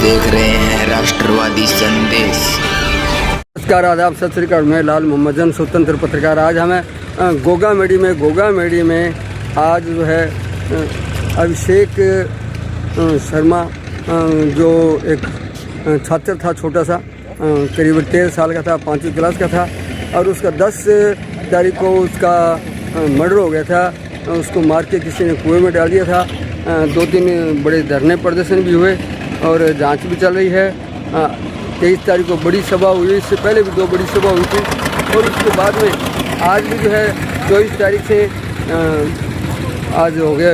देख रहे हैं राष्ट्रवादी संदेश। नमस्कार, आदाब, सत श्री अकाल। मैं लाल मोहम्मद जन, स्वतंत्र पत्रकार। आज हमें गोगा मेडी में आज जो है अभिषेक शर्मा जो एक छात्र था, छोटा सा, करीब 13 साल का था, 5वीं क्लास का था, और उसका 10 तारीख को उसका मर्डर हो गया था। उसको मार के किसी ने कुएं में डाल दिया था। 2-3 बड़े धरने प्रदर्शन भी हुए और जांच भी चल रही है। 23 तारीख को बड़ी सभा हुई, इससे पहले भी 2 बड़ी सभा हुई थी, और उसके बाद में आज भी जो है 24 तारीख से आज हो गया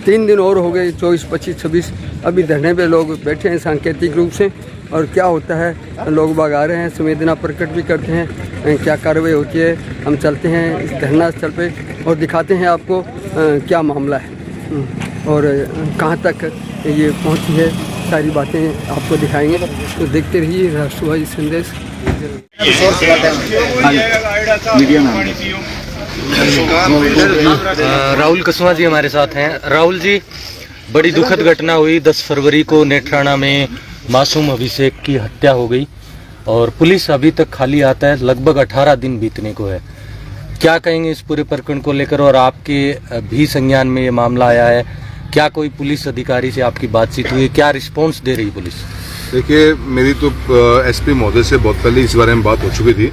3 दिन और हो गए, 24, 25, 26। अभी धरने पे लोग बैठे हैं सांकेतिक रूप से, और क्या होता है लोग बाग आ रहे हैं, संवेदना प्रकट भी करते हैं, क्या कार्रवाई होती है। हम चलते हैं इस धरना स्थल पे और दिखाते हैं आपको क्या मामला है और कहाँ तक ये पहुँची है। सारी बातें आपको दिखाएंगे, तो देखते रहिए राष्ट्रवादी संदेश। राहुल कसवा जी हमारे साथ हैं। राहुल जी, बड़ी दुखद घटना हुई 10 फरवरी को नेत्राणा में मासूम अभिषेक की हत्या हो गई और पुलिस अभी तक खाली आता है, लगभग 18 दिन बीतने को है। क्या कहेंगे इस पूरे प्रकरण को लेकर, और आपके भी संज्ञान में ये मामला आया है, क्या कोई पुलिस अधिकारी से आपकी बातचीत हुई, क्या रिस्पांस दे रही पुलिस? देखिए, मेरी तो एसपी महोदय से बहुत पहले इस बारे में बात हो चुकी थी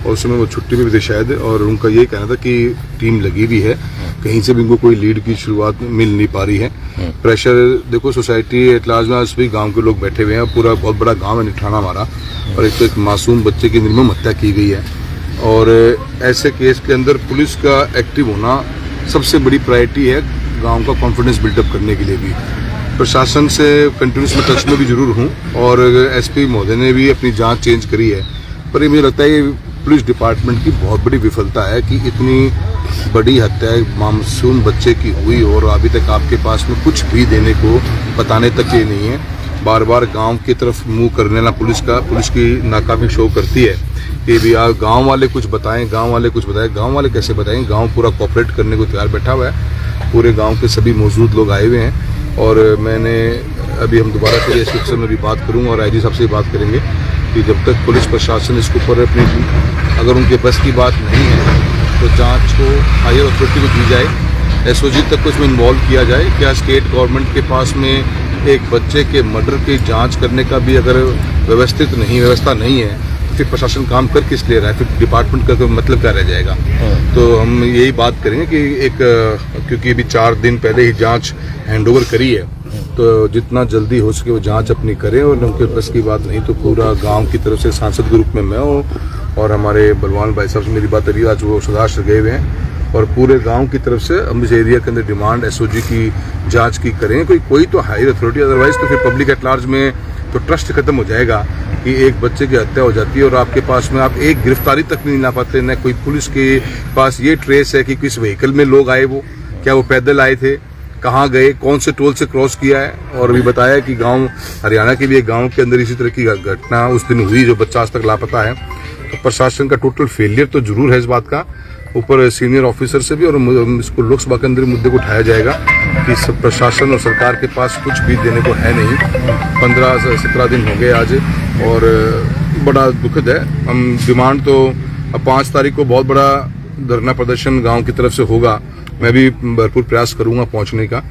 और उस समय वो छुट्टी पे भी थे शायद, और उनका यही कहना था कि टीम लगी भी है, कहीं से भी इनको कोई लीड की शुरुआत मिल नहीं पा रही है। प्रेशर देखो, सोसाइटी एट लार्ज में सभी गांव के लोग बैठे हुए हैं, पूरा बहुत बड़ा गांव है नेत्राणा हमारा, और एक मासूम बच्चे की निर्मम हत्या की गई है। और ऐसे केस के अंदर पुलिस का एक्टिव होना सबसे बड़ी प्रायोरिटी है, गाँव का कॉन्फिडेंस बिल्डअप करने के लिए भी। प्रशासन से कंटिन्यूस में टच में भी जरूर हूँ, और एसपी महोदय ने भी अपनी जांच चेंज करी है, पर ये मुझे लगता है ये पुलिस डिपार्टमेंट की बहुत बड़ी विफलता है कि इतनी बड़ी हत्या मासूम बच्चे की हुई और अभी तक आपके पास में कुछ भी देने को बताने तक ये नहीं है। बार बार गांव की तरफ मुंह करने ना पुलिस की नाकामी शो करती है कि भी आप गाँव वाले कुछ बताएं, गाँव वाले कैसे बताएं? गाँव पूरा कोऑपरेट करने को तैयार बैठा हुआ है, पूरे गाँव के सभी मौजूद लोग आए हुए हैं। और मैंने अभी हम दोबारा फिर इस विषय में भी बात करूंगा और आईजी साहब से बात करेंगे कि जब तक पुलिस प्रशासन इसके ऊपर अपनी, अगर उनके बस की बात नहीं है तो जांच को हायर अथॉरिटी को दी जाए, एसओजी तक को इसमें इन्वॉल्व किया जाए। क्या स्टेट गवर्नमेंट के पास में एक बच्चे के मर्डर की जाँच करने का भी अगर व्यवस्था नहीं है, तो फिर प्रशासन काम कर किस ले रहा है? फिर डिपार्टमेंट का मतलब क्या रह जाएगा? तो हम यही बात करेंगे कि क्योंकि अभी 4 दिन पहले ही जांच हैंडओवर करी है, तो जितना जल्दी हो सके वो जांच अपनी करें, और उनके बस की बात नहीं तो पूरा गांव की तरफ से सांसद के रूप में मैं हूँ और हमारे बलवान भाई साहब से मेरी बात अभी, आज वो सौराष्ट्र गए हुए हैं, और पूरे गांव की तरफ से हम इस एरिया के अंदर डिमांड एसओजी की जांच की करें, कोई तो हायर अथॉरिटी, अदरवाइज तो फिर पब्लिक एट लार्ज में तो ट्रस्ट खत्म हो जाएगा कि एक बच्चे की हत्या हो जाती है और आपके पास में आप एक गिरफ्तारी तक नहीं ला पाते, न कोई पुलिस के पास ये ट्रेस है कि किस व्हीकल में लोग आए, वो क्या वो पैदल आए थे, कहाँ गए, कौन से टोल से क्रॉस किया है। और अभी बताया कि गांव हरियाणा के भी एक गांव के अंदर इसी तरह की घटना उस दिन हुई, जो बच्चा आज तक लापता है। तो प्रशासन का टोटल फेलियर तो जरूर है इस बात का, ऊपर सीनियर ऑफिसर से भी, और इसको लोकसभा के अंदर मुद्दे को उठाया जाएगा कि सब प्रशासन और सरकार के पास कुछ भी देने को है नहीं। 15 से 17 दिन हो गए आज, और बड़ा दुखद है। हम डिमांड तो 5 तारीख को बहुत बड़ा धरना प्रदर्शन गांव की तरफ से होगा, मैं भी भरपूर प्रयास करूंगा पहुंचने का,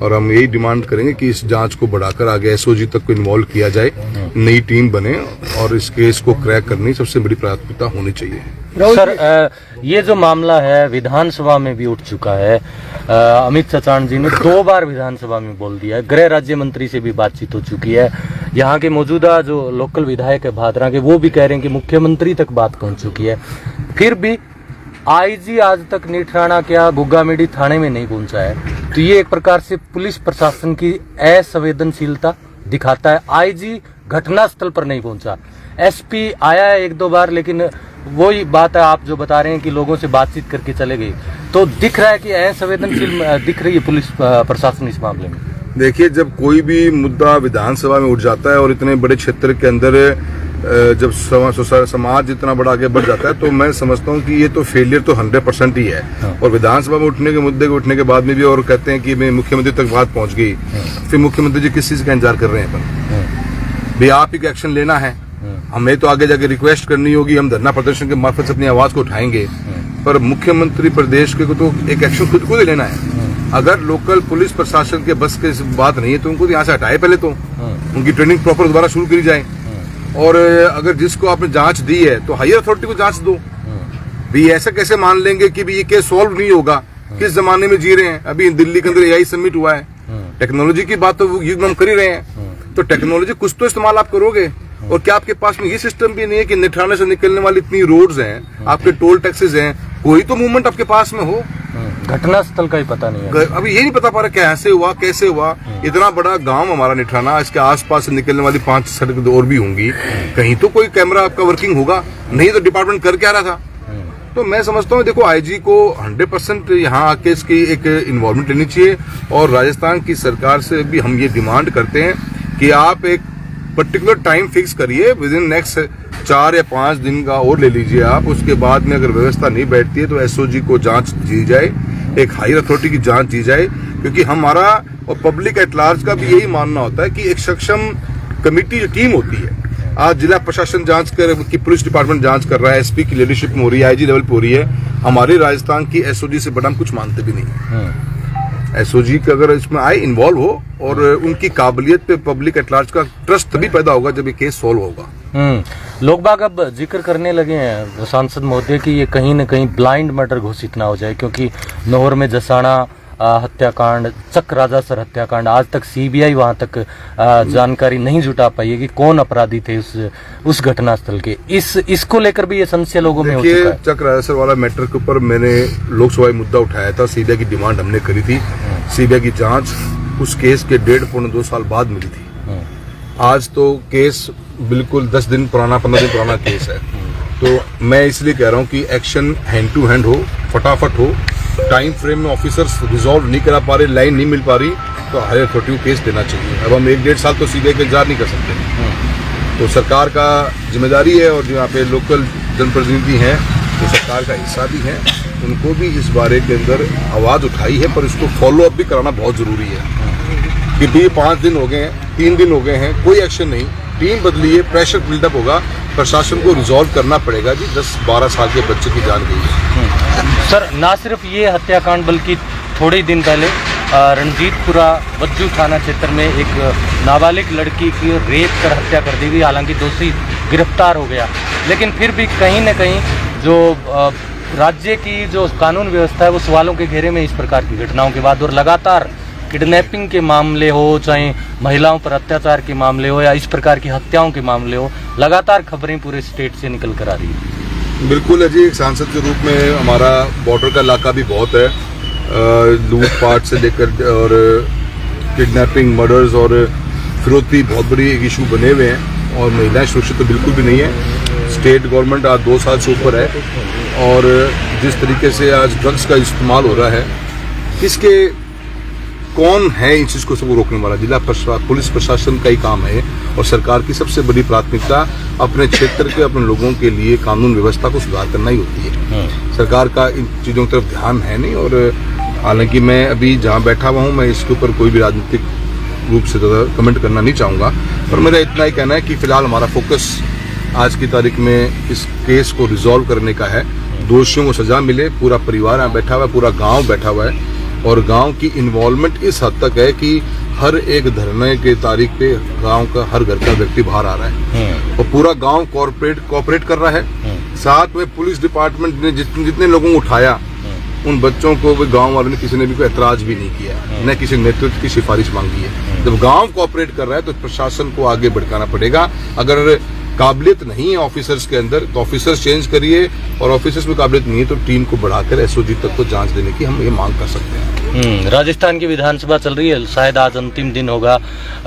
और हम यही डिमांड करेंगे कि इस जांच को बढ़ाकर आगे एसओजी तक को इन्वॉल्व किया जाए, नई टीम बने, और इस केस को क्रैक करनी सबसे बड़ी प्राथमिकता होनी चाहिए। सर, ये जो मामला है विधानसभा में भी उठ चुका है। अमित चचान जी ने 2 बार विधानसभा में बोल दिया है, गृह राज्य मंत्री से भी बातचीत हो चुकी है, यहाँ के मौजूदा जो लोकल विधायक है भादरा के, वो भी कह रहे हैं कि मुख्यमंत्री तक बात पहुंच चुकी है, फिर भी आईजी आज तक नेत्राणा क्या गोगामेडी थाने में नहीं पहुंचा है। तो ये एक प्रकार से पुलिस प्रशासन की असंवेदनशीलता दिखाता है। आईजी घटनास्थल पर नहीं पहुंचा, एसपी आया है 1-2 बार, लेकिन वही बात है आप जो बता रहे हैं कि लोगों से बातचीत करके चले गए, तो दिख रहा है कि असंवेदनशील दिख रही है पुलिस प्रशासन इस मामले में। देखिए, जब कोई भी मुद्दा विधानसभा में उठ जाता है और इतने बड़े क्षेत्र के अंदर जब समाज इतना बड़ा आगे बढ़ जाता है तो मैं समझता हूँ कि ये तो फेलियर तो 100% ही है। और विधानसभा में उठने के मुद्दे को उठने के बाद में भी और कहते हैं कि मैं मुख्यमंत्री तक बात पहुंच गई, फिर मुख्यमंत्री जी किस चीज का इंतजार कर रहे हैं अपन? भी आप ही एक्शन लेना है, हमें तो आगे जाके रिक्वेस्ट करनी होगी, हम धरना प्रदर्शन के मार्फत से अपनी आवाज को उठाएंगे, पर मुख्यमंत्री प्रदेश के को तो एक एक्शन खुद को ही लेना है। अगर लोकल पुलिस प्रशासन के बस की बात नहीं है तो उनको यहाँ से हटाए, पहले तो उनकी ट्रेनिंग प्रॉपर दोबारा शुरू करी जाए। और अगर जिसको आपने जांच दी है तो हायर अथॉरिटी को जांच दो। भी ऐसा कैसे मान लेंगे कि भी ये केस सॉल्व नहीं होगा? किस जमाने में जी रहे हैं? अभी दिल्ली के अंदर AI समिट हुआ है, टेक्नोलॉजी की बात तो हम कर ही रहे हैं, तो टेक्नोलॉजी कुछ तो इस्तेमाल आप करोगे। और क्या आपके पास में ये सिस्टम भी नहीं है कि निठाने से निकलने वाली इतनी रोड्स हैं, आपके टोल टैक्सेस हैं, कोई तो मूवमेंट आपके पास में हो? घटना स्थल का ही पता नहीं है अभी, ये नहीं पता पा रहा कैसे हुआ, कैसे हुआ। इतना बड़ा गांव हमारा निठाना, इसके आसपास से निकलने वाली 5 सड़क और भी होंगी, कहीं तो कोई कैमरा आपका वर्किंग होगा, नहीं तो डिपार्टमेंट कर क्या रहा था? तो मैं समझता हूँ देखो IG को 100% यहाँ आके इसकी एक इन्वॉल्वमेंट लेनी चाहिए। और राजस्थान की सरकार से भी हम ये डिमांड करते हैं कि आप एक पर्टिकुलर टाइम फिक्स करिए, विद इन नेक्स्ट 4 या 5 दिन का और ले लीजिए आप। उसके बाद में अगर व्यवस्था नहीं बैठती है तो SOG को जांच दी जाए, एक हायर अथॉरिटी की जांच दी जाए, क्योंकि हमारा और पब्लिक एट लार्ज का भी यही मानना होता है कि एक सक्षम कमेटी जो टीम होती है, आज जिला प्रशासन जांच कर की, पुलिस डिपार्टमेंट जांच कर रहा है, SP की लीडरशिप में हो रही है, IG लेवल पे हो रही है, हमारे राजस्थान की SOG से बड़ा हम कुछ मानते भी नहीं। SOG का अगर इसमें आए, इन्वॉल्व हो और उनकी काबिलियत पे पब्लिक एट लार्ज का ट्रस्ट तभी पैदा होगा जब ये केस सॉल्व होगा। लोग बाग अब जिक्र करने लगे हैं सांसद महोदय की ये कहीं न कहीं ब्लाइंड मर्डर घोषित ना हो जाए, क्योंकि नौहर में जसाना हत्याकांड, चक राजासर हत्याकांड, आज तक CBI वहां तक जानकारी नहीं जुटा पाई है कि कौन अपराधी थे उस घटनास्थल के। इसको लेकर भी ये संशय लोगों में हो चुका है। चक राजासर वाला मैटर के ऊपर मैंने लोकसभा में मुद्दा उठाया था, CBI की डिमांड हमने करी थी। CBI की जांच उस केस के 1.5-2 साल बाद मिली थी। आज तो केस बिल्कुल 10 दिन पुराना, 15 दिन पुराना केस है। तो मैं इसलिए कह रहा हूँ कि एक्शन हैंड टू हैंड हो, फटाफट हो। टाइम फ्रेम में ऑफिसर्स रिजॉल्व नहीं करा पा रहे, लाइन नहीं मिल पा रही, तो हायर अथॉरिटी को केस देना चाहिए। अब हम 1-1.5 साल तो CBI का इंतजार नहीं कर सकते। तो सरकार का जिम्मेदारी है, और जो यहाँ पे लोकल जनप्रतिनिधि हैं जो सरकार का हिस्सा भी हैं, उनको भी इस बारे के अंदर आवाज उठाई है, पर इसको फॉलो अप भी कराना बहुत जरूरी है। कि भी 5 दिन हो गए हैं, 3 दिन हो गए हैं, कोई एक्शन नहीं, टीम बदली है, प्रेशर बिल्डअप होगा, प्रशासन को रिजॉल्व करना पड़ेगा। जी 10-12 साल के बच्चे की जान गई है। सर, ना सिर्फ ये हत्याकांड बल्कि थोड़े ही दिन पहले रणजीतपुरा बज्जू थाना क्षेत्र में एक नाबालिग लड़की की रेप कर हत्या कर दी गई। हालांकि दोषी गिरफ्तार हो गया, लेकिन फिर भी कहीं न कहीं जो राज्य की जो कानून व्यवस्था है वो सवालों के घेरे में इस प्रकार की घटनाओं के बाद। और लगातार किडनैपिंग के मामले हो, चाहे महिलाओं पर अत्याचार के मामले हो या इस प्रकार की हत्याओं के मामले हो, लगातार खबरें पूरे स्टेट से निकल कर आ रही है। बिल्कुल है जी, एक सांसद के रूप में हमारा बॉर्डर का इलाका भी बहुत है, लूटपाट से लेकर और किडनैपिंग, मर्डर्स और फिरौती बहुत बड़ी एक इशू बने हुए हैं। और महिलाएं सुरक्षित तो बिल्कुल भी नहीं है। स्टेट गवर्नमेंट आज 2 साल से ऊपर है, और जिस तरीके से आज ड्रग्स का इस्तेमाल हो रहा है, किसके कौन है इन चीज को सबको रोकने वाला? जिला पुलिस प्रशासन का ही काम है, और सरकार की सबसे बड़ी प्राथमिकता अपने क्षेत्र के, अपने लोगों के लिए कानून व्यवस्था को सुधार करना ही होती है। सरकार का इन चीजों की तरफ ध्यान है नहीं। और हालांकि मैं अभी जहां बैठा हुआ हूं, मैं इसके ऊपर कोई भी राजनीतिक रूप से कमेंट करना नहीं चाहूंगा, पर मेरा इतना ही कहना है कि फिलहाल हमारा फोकस आज की तारीख में इस केस को रिजॉल्व करने का है, दोषियों को सजा मिले। पूरा परिवार यहाँ बैठा हुआ है, पूरा गाँव बैठा हुआ है, और गांव की इन्वॉल्वमेंट इस हद तक है कि हर एक धरने के तारीख पे गांव का हर घर का व्यक्ति बाहर आ रहा है, और पूरा गांव कोऑपरेट कर रहा है। साथ में पुलिस डिपार्टमेंट ने जितने लोगों को उठाया, उन बच्चों को भी गांव वालों ने किसी ने भी कोई ऐतराज भी नहीं किया, न किसी नेतृत्व की सिफारिश मांगी है। जब गांव कोऑपरेट कर रहा है तो प्रशासन को आगे भड़काना पड़ेगा। अगर काबिलियत नहीं है ऑफिसर्स के अंदर तो ऑफिसर्स चेंज करिए, और ऑफिसर्स में काबिलियत नहीं है तो टीम को बढ़ाकर SOG तक को जांच देने की हम ये मांग कर सकते हैं। राजस्थान की विधानसभा चल रही है, शायद आज अंतिम दिन होगा।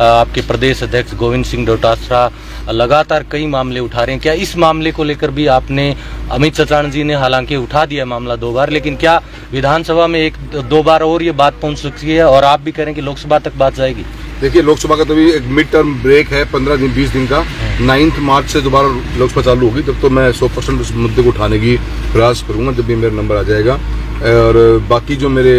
आपके प्रदेश अध्यक्ष गोविंद सिंह डोटासरा लगातार कई मामले उठा रहे हैं। क्या इस मामले को लेकर भी आपने, अमित चचाण जी ने हालांकि उठा दिया मामला 2 बार, लेकिन क्या विधानसभा में 1-2 बार और ये बात पहुंच सकती है और आप भी कह रहे हैं कि लोकसभा तक बात जाएगी? देखिए लोकसभा का तो भी एक मिड टर्म ब्रेक है 15 दिन 20 दिन का। 9 मार्च से दोबारा लोकसभा चालू होगी, तब तो मैं 100% उस मुद्दे को उठाने की प्रयास करूंगा जब भी मेरा नंबर आ जाएगा। और बाकी जो मेरे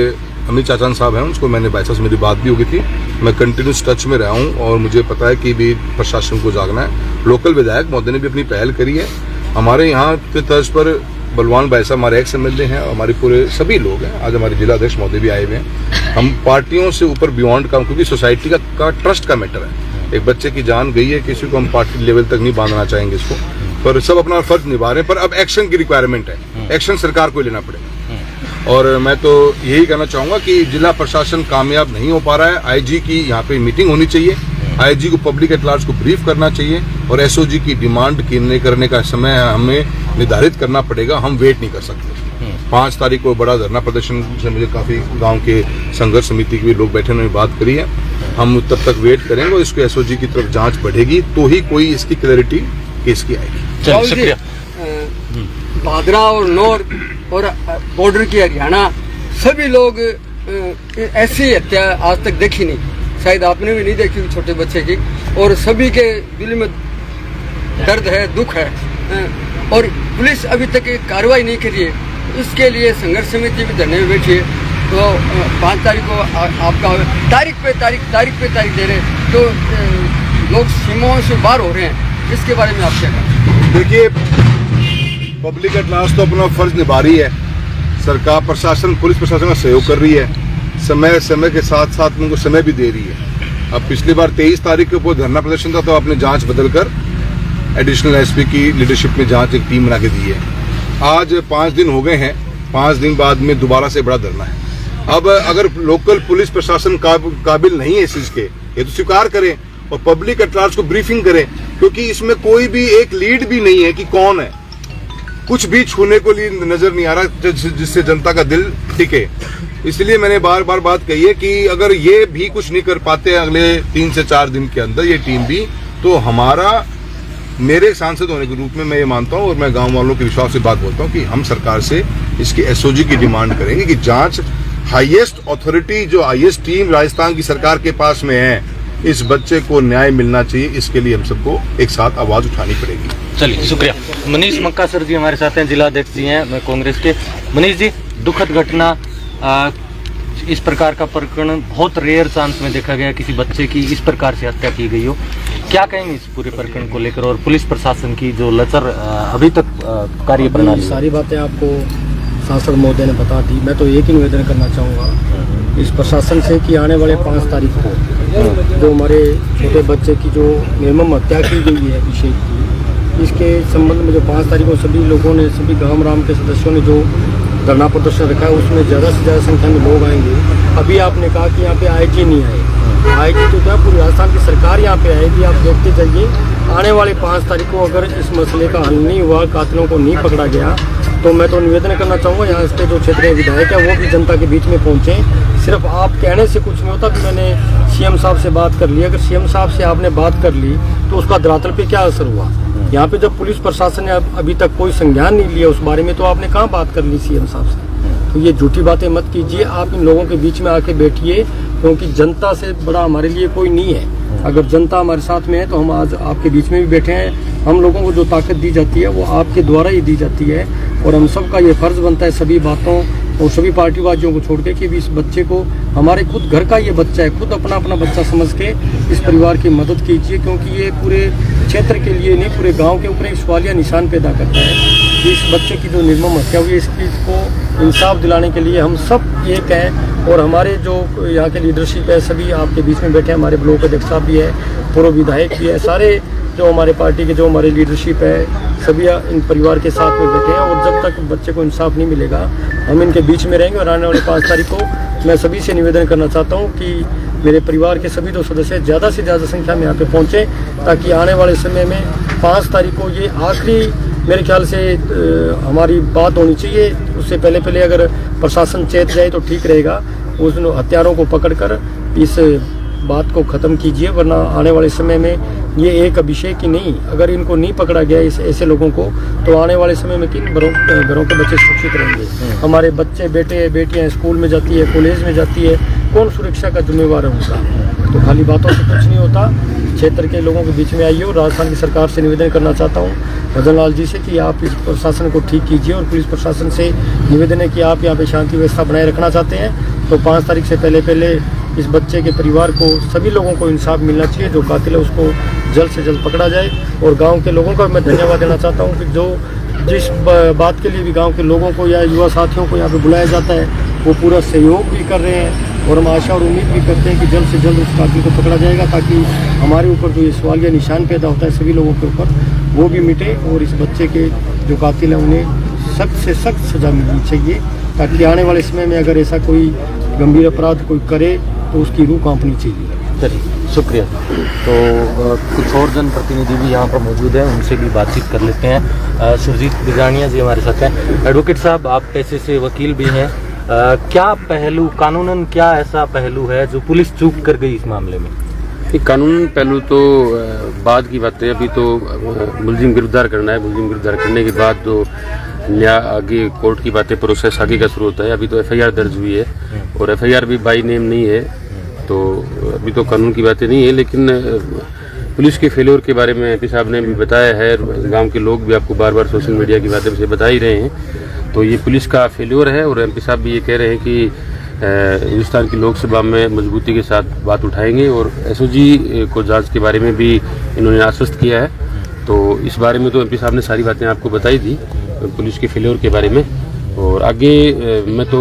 अमित चाचान साहब हैं उनको मैंने भाई साहब से मेरी बात भी हो गई थी, मैं कंटिन्यूस टच में रहा हूँ और मुझे पता है कि भी प्रशासन को जागना है। लोकल विधायक महोदय ने भी अपनी पहल करी है। हमारे यहाँ के तर्ज पर बलवान भाई साहब हमारे एक्स MLA हैं, हमारे पूरे सभी लोग हैं। आज हमारे जिला अध्यक्ष महोदय भी आए हुए हैं। हम पार्टियों से ऊपर बियॉन्ड काम, क्योंकि सोसाइटी का ट्रस्ट का मैटर है। एक बच्चे की जान गई है, किसी को हम पार्टी लेवल तक नहीं बांधना चाहेंगे इसको, पर सब अपना फर्ज निभा रहे हैं। पर अब एक्शन की रिक्वायरमेंट है, एक्शन सरकार को लेना पड़ेगा। और मैं तो यही कहना चाहूंगा कि जिला प्रशासन कामयाब नहीं हो पा रहा है। IG की यहाँ पे मीटिंग होनी चाहिए, IG को पब्लिक एट लार्ज को ब्रीफ करना चाहिए और SOG की डिमांड करने का समय हमें निर्धारित करना पड़ेगा। हम वेट नहीं कर सकते। 5 तारीख को बड़ा धरना प्रदर्शन से मुझे काफी गांव के संघर्ष समिति के भी लोग बैठे उन्होंने बात करी है। हम तब तक वेट करेंगे और इसको SOG की तरफ जांच बढ़ेगी तो ही कोई इसकी क्लैरिटी केस की आएगी। शुक्रिया। भादरा और नौर और बॉर्डर की हरियाणा सभी लोग ऐसी हत्या आज तक देखी नहीं, शायद आपने भी नहीं देखी छोटे बच्चे की, और सभी के दिल में दर्द है, दुख है और पुलिस अभी तक कार्रवाई नहीं करी है। इसके लिए संघर्ष समिति भी धरने में बैठी है। तो 5 तारीख को आपका तारीख पे तारीख दे रहे, तो लोग सीमाओं से बाहर हो रहे हैं, इसके बारे में आप क्या कहें? देखिए पब्लिक एट लार्ज तो अपना फर्ज निभा रही है, सरकार प्रशासन पुलिस प्रशासन का सहयोग कर रही है, समय के साथ साथ उनको समय भी दे रही है। अब पिछली बार 23 तारीख के ऊपर धरना प्रदर्शन था तो आपने जांच बदलकर एडिशनल SP की लीडरशिप में जांच एक टीम बना के दी है। आज 5 दिन हो गए हैं, 5 दिन बाद में दोबारा से बड़ा धरना है। अब अगर लोकल पुलिस प्रशासन काबिल नहीं है इस चीज के, ये तो स्वीकार करें और पब्लिक एट लार्ज को ब्रीफिंग करें, क्योंकि इसमें कोई भी एक लीड भी नहीं है कि कौन है, कुछ भी छूने को लिए नजर नहीं आ रहा जिससे जनता का दिल टिके। इसलिए मैंने बार बार बात कही है कि अगर ये भी कुछ नहीं कर पाते अगले 3 से 4 दिन के अंदर ये टीम भी, तो हमारा मेरे सांसद होने के रूप में मैं ये मानता हूँ और मैं गांव वालों के विश्वास से बात बोलता हूँ कि हम सरकार से इसकी SOG की डिमांड करेंगे कि जांच हाईएस्ट अथॉरिटी जो हाईएस्ट टीम राजस्थान की सरकार के पास में है, इस बच्चे को न्याय मिलना चाहिए। इसके लिए हम सबको एक साथ आवाज उठानी पड़ेगी। चलिए शुक्रिया। मनीष मक्का सर जी हमारे साथ हैं, जिला अध्यक्ष जी हैं मैं कांग्रेस के। मनीष जी, दुखद घटना, इस प्रकार का प्रकरण बहुत रेयर चांस में देखा गया, किसी बच्चे की इस प्रकार से हत्या की गई हो, क्या कहेंगे इस पूरे प्रकरण को लेकर और पुलिस प्रशासन की जो लचर अभी तक कार्य प्रणाली? सारी बातें आपको सांसद महोदय ने बता दी। मैं तो एक ही निवेदन करना चाहूँगा इस प्रशासन से कि आने वाले 5 तारीख को जो हमारे छोटे बच्चे की जो निर्मम हत्या की गई है अभिषेक की, इसके संबंध में जो 5 तारीख को सभी लोगों ने, सभी गाँव राम के सदस्यों ने जो धरना प्रदर्शन रखा है उसमें ज़्यादा से ज़्यादा संख्या में लोग आएंगे। अभी आपने कहा कि यहाँ पे IG नहीं आए, IG तो क्या पूरी राजस्थान की सरकार यहाँ पे आएगी। आप देखते जाइए आने वाले 5 तारीख को अगर इस मसले का हल नहीं हुआ, कातिलों को नहीं पकड़ा गया, तो मैं तो निवेदन करना चाहूँगा यहाँ के जो क्षेत्रीय विधायक है वो भी जनता के बीच में पहुँचे। सिर्फ आप कहने से कुछ नहीं होता कि मैंने CM साहब से बात कर ली। अगर CM साहब से आपने बात कर ली तो उसका धरातल पे क्या असर हुआ? यहाँ पे जब पुलिस प्रशासन ने अभी तक कोई संज्ञान नहीं लिया उस बारे में, तो आपने कहाँ बात कर ली CM साहब से? तो ये झूठी बातें मत कीजिए, आप इन लोगों के बीच में आके बैठिए, क्योंकि जनता से बड़ा हमारे लिए कोई नहीं है। अगर जनता हमारे साथ में है तो हम आज आपके बीच में भी बैठे हैं। हम लोगों को जो ताकत दी जाती है वो आपके द्वारा ही दी जाती है और हम सबका ये फर्ज बनता है सभी बातों और सभी पार्टीबाजियों को छोड़ के कि भी इस बच्चे को, हमारे खुद घर का ये बच्चा है, खुद अपना बच्चा समझ के इस परिवार की मदद कीजिए, क्योंकि ये पूरे क्षेत्र के लिए नहीं पूरे गांव के ऊपर एक सवालिया निशान पैदा करता है कि इस बच्चे की जो निर्मम हत्या हुई है इसको इंसाफ दिलाने के लिए हम सब एक हैं। और हमारे जो यहाँ के लीडरशिप है सभी आपके बीच में बैठे हैं, हमारे ब्लॉक अध्यक्ष साहब भी है, पूर्व विधायक भी है, सारे जो हमारे पार्टी के जो हमारे लीडरशिप है सभी इन परिवार के साथ में बैठे हैं। और जब तक बच्चे को इंसाफ नहीं मिलेगा हम इनके बीच में रहेंगे। और आने वाले 5 तारीख को मैं सभी से निवेदन करना चाहता हूँ कि मेरे परिवार के सभी जो सदस्य ज़्यादा से ज़्यादा संख्या में यहाँ पे पहुँचे, ताकि आने वाले समय में 5 तारीख को ये आखिरी मेरे ख्याल से हमारी बात होनी चाहिए। उससे पहले अगर प्रशासन चेत जाए तो ठीक रहेगा, उस हत्यारों को पकड़कर इस बात को ख़त्म कीजिए, वरना आने वाले समय में ये एक अभिषेक ही नहीं, अगर इनको नहीं पकड़ा गया ऐसे लोगों को, तो आने वाले समय में किन घरों के बच्चे सुरक्षित रहेंगे? हमारे बच्चे बेटे बेटियां स्कूल में जाती है, कॉलेज में जाती है, कौन सुरक्षा का जिम्मेवार है उनका? तो खाली बातों से कुछ नहीं होता। क्षेत्र के लोगों के बीच में आइए और राजस्थान की सरकार से निवेदन करना चाहता हूँ मदन लाल जी से कि आप इस प्रशासन को ठीक कीजिए, और पुलिस प्रशासन से निवेदन है कि आप यहाँ पे शांति व्यवस्था बनाए रखना चाहते हैं तो 5 तारीख से पहले इस बच्चे के परिवार को, सभी लोगों को इंसाफ मिलना चाहिए। जो कातिल है उसको जल्द से जल्द पकड़ा जाए। और गांव के लोगों का मैं धन्यवाद देना चाहता हूं कि जो जिस बात के लिए भी गांव के लोगों को या युवा साथियों को यहाँ पे बुलाया जाता है वो पूरा सहयोग भी कर रहे हैं, और हम आशा और उम्मीद भी करते हैं कि जल्द से जल्द उस कातिल को पकड़ा जाएगा, ताकि हमारे ऊपर जो ये सवालिया निशान पैदा होता है सभी लोगों के ऊपर वो भी मिटे, और इस बच्चे के जो कातिल हैं उन्हें सख्त से सख्त सजा मिलनी चाहिए, ताकि आने वाले समय में अगर ऐसा कोई गंभीर अपराध कोई करे तो उसकी रूह कांपनी चाहिए। चलिए, शुक्रिया। तो कुछ और जनप्रतिनिधि भी यहाँ पर मौजूद हैं, उनसे भी बातचीत कर लेते हैं। सुरजीत बिजानिया जी हमारे साथ हैं। एडवोकेट साहब, आप पेशे से वकील भी हैं, क्या पहलू, कानूनन क्या ऐसा पहलू है जो पुलिस चूक कर गई इस मामले में? कानून पहलू तो बाद की बात है। अभी तो मुलजिम गिरफ्तार करना है। मुलजिम गिरफ्तार करने के बाद तो न्याय आगे, कोर्ट की बातें, प्रोसेस आगे का शुरू होता है। अभी तो एफआईआर दर्ज हुई है और एफआईआर भी बाई नेम नहीं है, तो अभी तो कानून की बातें नहीं है। लेकिन पुलिस के फेल्योर के बारे में एमपी साहब ने भी बताया है, गांव के लोग भी आपको बार बार सोशल मीडिया की माध्यम से बता ही रहे हैं। तो ये पुलिस का फेल्योर है, और एमपी साहब भी ये कह रहे हैं कि हिंदुस्तान की लोकसभा में मजबूती के साथ बात उठाएंगे, और एसओजी को जांच के बारे में भी इन्होंने आश्वस्त किया है। तो इस बारे में तो एमपी साहब ने सारी बातें आपको बताई थी पुलिस के फेल्योर के बारे में। और आगे मैं तो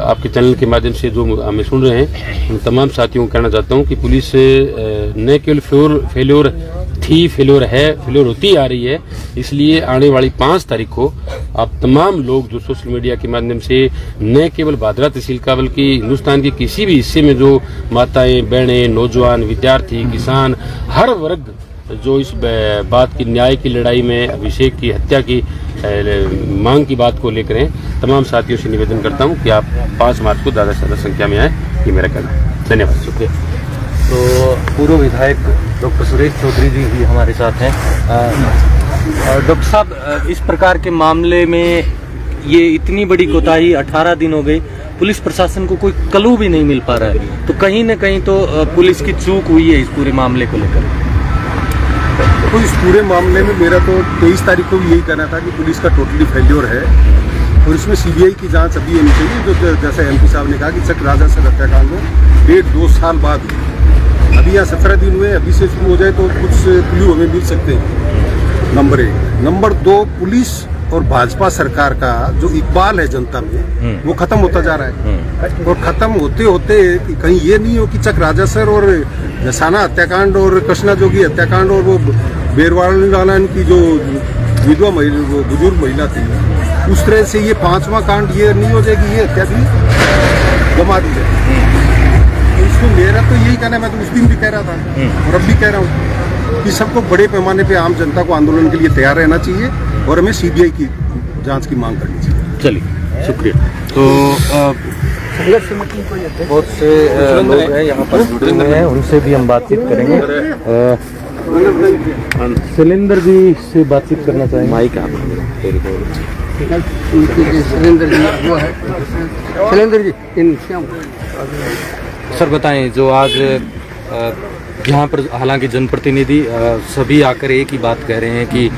आपके चैनल के माध्यम से जो हमें सुन रहे हैं उन तमाम साथियों को कहना चाहता हूं कि पुलिस न केवल फेल्योर थी, फेल्योर है, फेल्योर होती आ रही है। इसलिए आने वाली 5 तारीख को आप तमाम लोग जो सोशल मीडिया के माध्यम से न केवल भादरा तहसील का बल्कि हिंदुस्तान के किसी भी हिस्से में जो माताएं, बहनें, नौजवान, विद्यार्थी, किसान, हर वर्ग जो इस बात की, न्याय की लड़ाई में अभिषेक की हत्या की मांग की बात को लेकर हैं, तमाम साथियों से निवेदन करता हूं कि आप 5 मार्च को ज़्यादा से ज़्यादा संख्या में आए। ये मेरा कहना है। धन्यवाद, शुक्रिया। तो पूर्व विधायक डॉक्टर सुरेश चौधरी जी भी हमारे साथ हैं। डॉक्टर साहब, इस प्रकार के मामले में ये इतनी बड़ी कोताही, 18 दिन हो गई, पुलिस प्रशासन को कोई क्लू भी नहीं मिल पा रहा है, तो कहीं न कहीं तो पुलिस की चूक हुई है इस पूरे मामले को लेकर। तो इस पूरे मामले में मेरा तो 23 तारीख को भी यही कहना था कि पुलिस का टोटली फेल्योर है, और इसमें सीबीआई की जांच अभी होनी चाहिए। जो जैसे एमपी साहब ने कहा कि चक राजा से हत्याकांड में 1.5-2 साल बाद, अभी यहाँ 17 दिन हुए, अभी से शुरू हो जाए तो कुछ क्लू हमें मिल सकते हैं। नंबर 1। नंबर 2, पुलिस और भाजपा सरकार का जो इकबाल है जनता में वो खत्म होता जा रहा है, और खत्म होते होते कहीं ये नहीं हो कि चक राजा सर और जसाना हत्याकांड और कृष्णा जोगी हत्याकांड और वो बेरवाला की जो विधवा महिला, वो बुजुर्ग महिला थी, उस तरह से ये 5वां कांड ये नहीं हो जाएगी, ये हत्या भी गमा दी जाए। तो इसमें मेरा तो यही कहना है, मैं तो उस दिन भी कह रहा था और अब भी कह रहा हूँ कि सबको बड़े पैमाने पे आम जनता को आंदोलन के लिए तैयार रहना चाहिए, और हमें सीबीआई की जांच की मांग करनी चाहिए। चलिए, शुक्रिया। तो बहुत से लोग हैं यहाँ पर जुड़े हुए हैं, उनसे भी हम बातचीत करेंगे। शैलेंद्र जी से बातचीत करना चाहेंगे। माइक आप शैलेंद्र जी, सर बताएं, जो आज यहाँ पर हालांकि जनप्रतिनिधि सभी आकर एक ही बात कह रहे हैं कि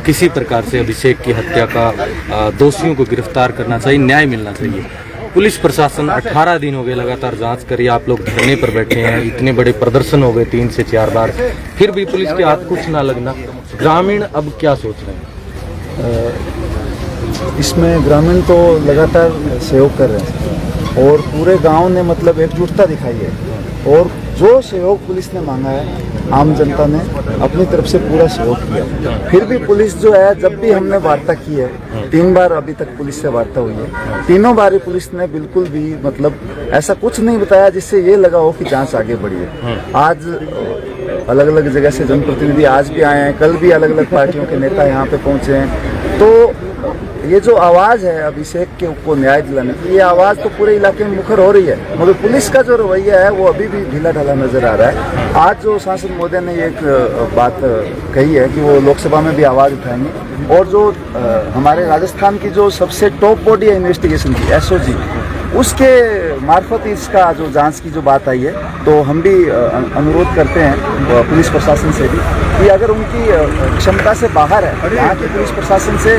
किसी प्रकार से अभिषेक की हत्या का दोषियों को गिरफ्तार करना चाहिए, न्याय मिलना चाहिए। पुलिस प्रशासन 18 दिन हो गए लगातार जांच करी, आप लोग धरने पर बैठे हैं, इतने बड़े प्रदर्शन हो गए 3 से 4 बार, फिर भी पुलिस के हाथ कुछ ना लगना। ग्रामीण अब क्या सोच रहे हैं? इसमें ग्रामीण तो लगातार सहयोग कर रहे हैं, और पूरे गांव ने मतलब एकजुटता दिखाई है, और जो सहयोग पुलिस ने मांगा है आम जनता ने अपनी तरफ से पूरा सहयोग किया। फिर भी पुलिस जो है, जब भी हमने वार्ता की है, 3 बार अभी तक पुलिस से वार्ता हुई है, तीनों बार पुलिस ने बिल्कुल भी मतलब ऐसा कुछ नहीं बताया जिससे ये लगा हो कि जांच आगे बढ़ी है। आज अलग अलग जगह से जनप्रतिनिधि आज भी आए हैं, कल भी अलग अलग पार्टियों के नेता यहाँ पे पहुंचे हैं। तो ये जो आवाज़ है अभिषेक के को न्याय दिलाने की, ये आवाज़ तो पूरे इलाके में मुखर हो रही है, मगर पुलिस का जो रवैया है वो अभी भी ढीला ढाला नजर आ रहा है। आज जो सांसद महोदय ने एक बात कही है कि वो लोकसभा में भी आवाज़ उठाएंगे, और जो हमारे राजस्थान की जो सबसे टॉप बॉडी है इन्वेस्टिगेशन की, एसओजी, उसके मार्फत इसका जो जांच की जो बात आई है, तो हम भी अनुरोध करते हैं पुलिस प्रशासन से भी कि अगर उनकी क्षमता से बाहर है, यहाँ की पुलिस प्रशासन से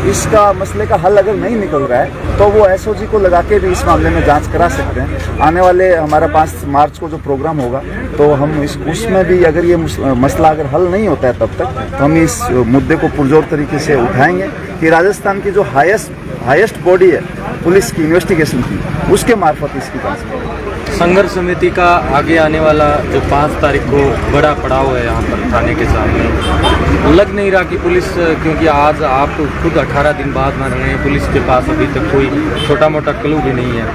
इसका मसले का हल अगर नहीं निकल रहा है, तो वो एसओजी को लगा के भी इस मामले में जांच करा सकते हैं। आने वाले हमारा 5 मार्च को जो प्रोग्राम होगा, तो हम उसमें भी अगर ये मसला अगर हल नहीं होता है तब तक, तो हम इस मुद्दे को पुरजोर तरीके से उठाएंगे कि राजस्थान की जो हाईएस्ट बॉडी है पुलिस की इन्वेस्टिगेशन की, उसके मार्फत इसकी जांच करें। संघर्ष समिति का आगे आने वाला जो 5 तारीख को बड़ा पड़ाव है यहाँ पर थाने के सामने, लग नहीं रहा कि पुलिस, क्योंकि आज आप खुद 18 दिन बाद मान रहे हैं, पुलिस के पास अभी तक कोई छोटा मोटा क्लू भी नहीं है।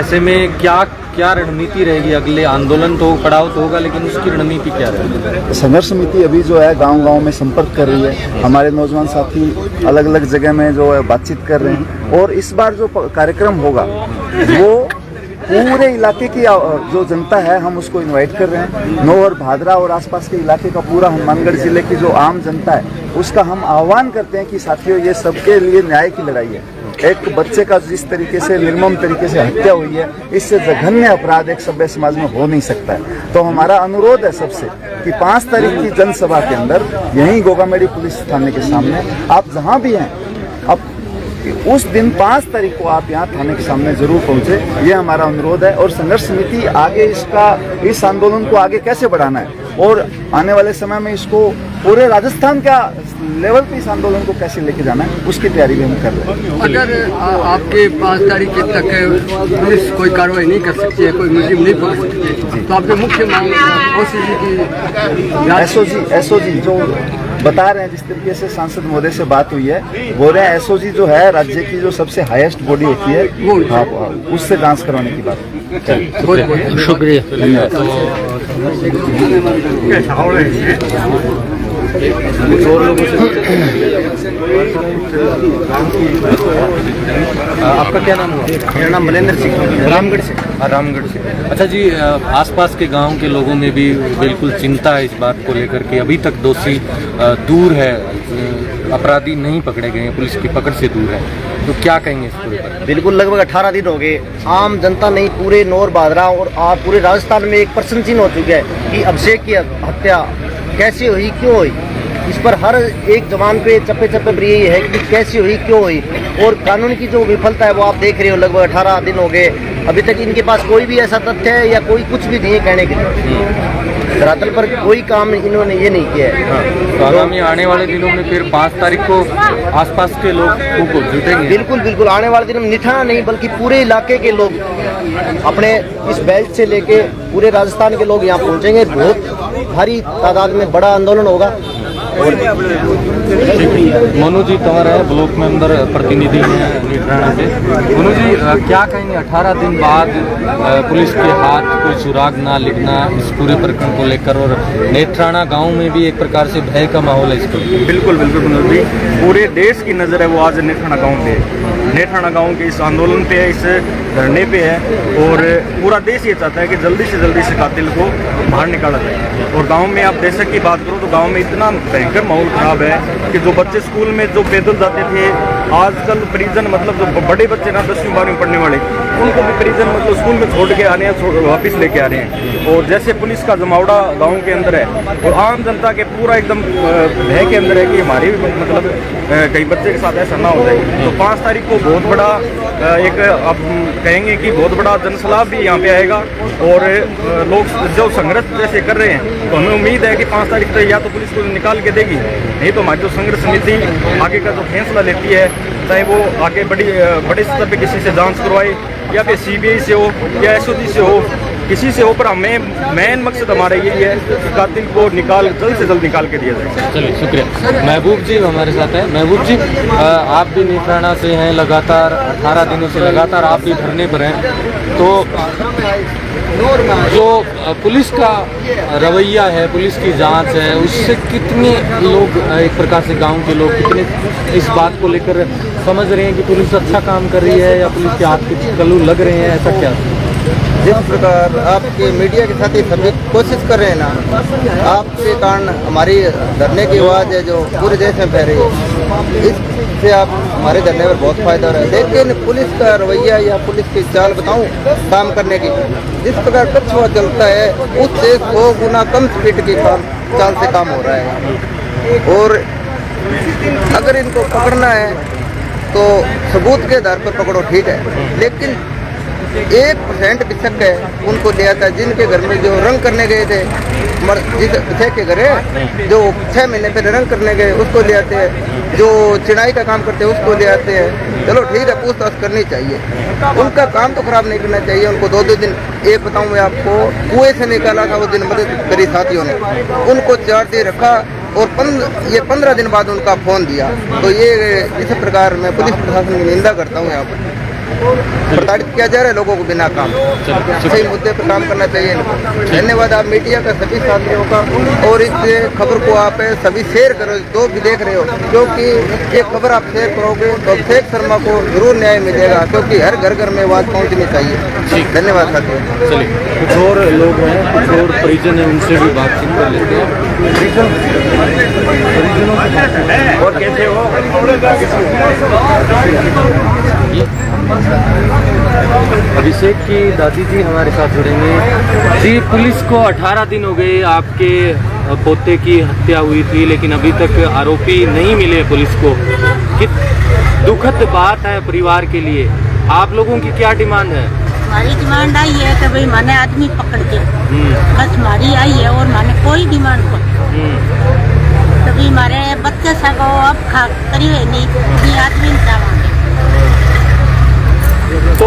ऐसे में क्या रणनीति रहेगी? अगले आंदोलन तो पड़ाव तो होगा, लेकिन उसकी रणनीति क्या रहेगी? संघर्ष समिति अभी जो है गांव-गांव में संपर्क कर रही है। हमारे नौजवान साथी अलग अलग जगह में जो है बातचीत कर रहे हैं, और इस बार जो कार्यक्रम होगा वो पूरे इलाके की जो जनता है, हम उसको इनवाइट कर रहे हैं। नौहर, भादरा और आसपास के इलाके का पूरा हनुमानगढ़ जिले की जो आम जनता है, उसका हम आह्वान करते हैं कि साथियों, ये सबके लिए न्याय की लड़ाई है। एक बच्चे का जिस तरीके से निर्मम तरीके से हत्या हुई है, इससे जघन्य अपराध एक सभ्य समाज में हो नहीं सकता है। तो हमारा अनुरोध है सबसे कि 5 तारीख की जनसभा के अंदर यहीं गोगामेडी पुलिस थाने के सामने आप जहां भी हैं, अब उस दिन 5 तारीख को आप यहाँ थाने के सामने जरूर पहुंचे, ये हमारा अनुरोध है। और संघर्ष समिति आगे इस आंदोलन को आगे कैसे बढ़ाना है, और आने वाले समय में इसको पूरे राजस्थान का लेवल पे इस आंदोलन को कैसे लेके जाना है, उसकी तैयारी भी हम कर रहे हैं। अगर आपके 5 तारीख तक पुलिस कोई कार्रवाई नहीं कर सकती है, कोई मुलजिम नहीं पकड़ सकती, तो आपके मुख्य मांग ओसीजी की एसओजी जो बता रहे हैं, जिस तरीके से सांसद महोदय से बात हुई है, बोल रहे हैं एसओजी जो है राज्य की जो सबसे हाईएस्ट बॉडी होती है, वो उससे जांच करवाने की बात। बहुत शुक्रिया, धन्यवाद। आपका क्या नाम हुआ? मेरा नाम मलेंद्र सिंह, रामगढ़ से। रामगढ़ से। अच्छा जी, आसपास के गांव के लोगों में भी बिल्कुल चिंता है इस बात को लेकर के अभी तक दोषी दूर है, अपराधी नहीं पकड़े गए हैं, पुलिस की पकड़ से दूर है, तो क्या कहेंगे इस पूरे पर? बिल्कुल, लगभग 18 दिन हो गए, आम जनता नहीं, पूरे नौर भादरा और पूरे राजस्थान में एक प्रश्न चिन्ह हो चुका है कि अभिषेक की हत्या कैसे हुई, क्यों हुई। इस पर हर एक जवान पे चप्पे चप्पे पर यही है कि कैसे हुई, क्यों हुई। और कानून की जो विफलता है वो आप देख रहे हो, लगभग 18 दिन हो गए, अभी तक इनके पास कोई भी ऐसा तथ्य है या कोई कुछ भी नहीं है कहने के लिए। धरातल पर कोई काम इन्होंने ये नहीं किया है। तो आगामी आने वाले दिनों में फिर 5 तारीख को आसपास के लोग को जुटेंगे? बिल्कुल, आने वाले दिनों में निठाना नहीं बल्कि पूरे इलाके के लोग अपने इस बेल्ट से लेके पूरे राजस्थान के लोग यहाँ पहुँचेंगे। बहुत भारी तादाद में बड़ा आंदोलन होगा। मनु जी तुम्हारा है ब्लॉक में अंदर प्रतिनिधि हैं नेत्राणा से। मनु जी, क्या कहेंगे 18 दिन बाद पुलिस के हाथ कोई सुराग ना लिखना इस पूरे प्रकरण को लेकर, और नेत्राणा गांव में भी एक प्रकार से भय का माहौल है इसको? बिल्कुल मनोज जी, पूरे देश की नज़र है वो आज नेत्राणा गांव पे है, नेत्राणा गांव के इस आंदोलन पे है, इस धरने पे है, और पूरा देश ये चाहता है कि जल्दी से जल्दी से कातिल को बाहर निकाला जाए। और गांव में आप देशक की बात करो तो गांव में इतना भयंकर माहौल खराब है कि जो बच्चे स्कूल में जो पैदल जाते थे, आजकल परिजन मतलब जो बड़े बच्चे ना 10वीं 12वीं पढ़ने वाले, उनको भी परिजन मतलब स्कूल में छोड़ के आ रहे हैं, वापस लेके आ रहे हैं। और जैसे पुलिस का जमावड़ा गाँव के अंदर है, और आम जनता के पूरा एकदम भय के अंदर है कि हमारे भी मतलब कई बच्चे के साथ ऐसा ना हो जाए। तो 5 तारीख को बहुत बड़ा एक आप कहेंगे कि बहुत बड़ा जनसलाब भी यहाँ पे आएगा, और लोग जो संघर्ष जैसे कर रहे हैं, तो हमें उम्मीद है कि 5 तारीख तक या तो पुलिस को निकाल के देगी, नहीं तो हमारी जो संघर्ष समिति आगे का जो फैसला लेती है, चाहे वो आगे बड़े स्तर पे किसी से जांच करवाए या फिर सीबीआई से हो या एसओजी से हो, किसी से हो, पर हमें मेन मकसद हमारा यही है कि कातिल को जल्द से जल्द निकाल के दिया जाए। चलिए, शुक्रिया। महबूब जी हमारे साथ हैं। महबूब जी, आप भी नेत्राणा से हैं, लगातार 18 दिनों से लगातार आप भी धरने पर हैं, तो जो पुलिस का रवैया है, पुलिस की जांच है, उससे कितने लोग एक प्रकार से गांव के लोग कितने इस बात को लेकर समझ रहे हैं कि पुलिस अच्छा काम कर रही है या पुलिस के हाथ कुछ कलू लग रहे हैं, ऐसा क्या? जिस प्रकार आपके मीडिया के साथ ही सभी कोशिश कर रहे हैं ना, आपके कारण हमारी धरने की आवाज़ है जो पूरे देश में फैल रही है, इससे आप हमारे धरने पर बहुत फायदा हो रहा है। लेकिन पुलिस का रवैया या पुलिस की चाल बताऊं काम करने की, जिस प्रकार कछुआ चलता है उससे 100 गुना कम स्पीड की चाल से काम हो रहा है। और अगर इनको पकड़ना है तो सबूत के आधार पर पकड़ो, ठीक है, लेकिन 1% भी शक है उनको ले आता है। जिनके घर में जो रंग करने गए थे, जिस के घर है जो 6 महीने पहले रंग करने गए उसको ले आते हैं, जो चिड़ाई का काम करते हैं उसको ले आते हैं। चलो ठीक है, पूछताछ करनी चाहिए, उनका काम तो खराब नहीं करना चाहिए। उनको 2-2 दिन, एक बताऊं मैं आपको, कुएं से निकाला था वो दिन मदद करी साथियों ने, उनको 4 दिन रखा और 15 दिन बाद उनका फोन दिया। तो ये इस प्रकार मैं पुलिस प्रशासन की निंदा करता हूँ। यहाँ पर प्रताड़ित किया जा रहा है लोगों को बिना काम, सही मुद्दे पर काम करना चाहिए इनको। धन्यवाद आप मीडिया का सभी साथियों का, और इस खबर को आप सभी शेयर करो जो भी देख रहे हो, क्योंकि ये खबर आप शेयर करोगे तो अभिषेक शर्मा को जरूर न्याय मिलेगा, क्योंकि हर घर घर में आवाज पहुँचनी चाहिए। धन्यवाद साथियों। चलिए, कुछ और लोग हैं, कुछ और परिजन हैं, उनसे भी बातचीत कर लेते हैं। और कैसे हो? अभिषेक की दादी जी हमारे साथ जुड़ेंगे। जी, पुलिस को 18 दिन हो गए, आपके पोते की हत्या हुई थी, लेकिन अभी तक आरोपी नहीं मिले पुलिस को। दुखद बात है परिवार के लिए। आप लोगों की क्या डिमांड है? हमारी डिमांड आई है कि भाई माने आदमी पकड़ के, बस हमारी आई है, और माने कोई डिमांड को तभी हमारे बच्चे सको अब खा करिए नहीं आदमी तो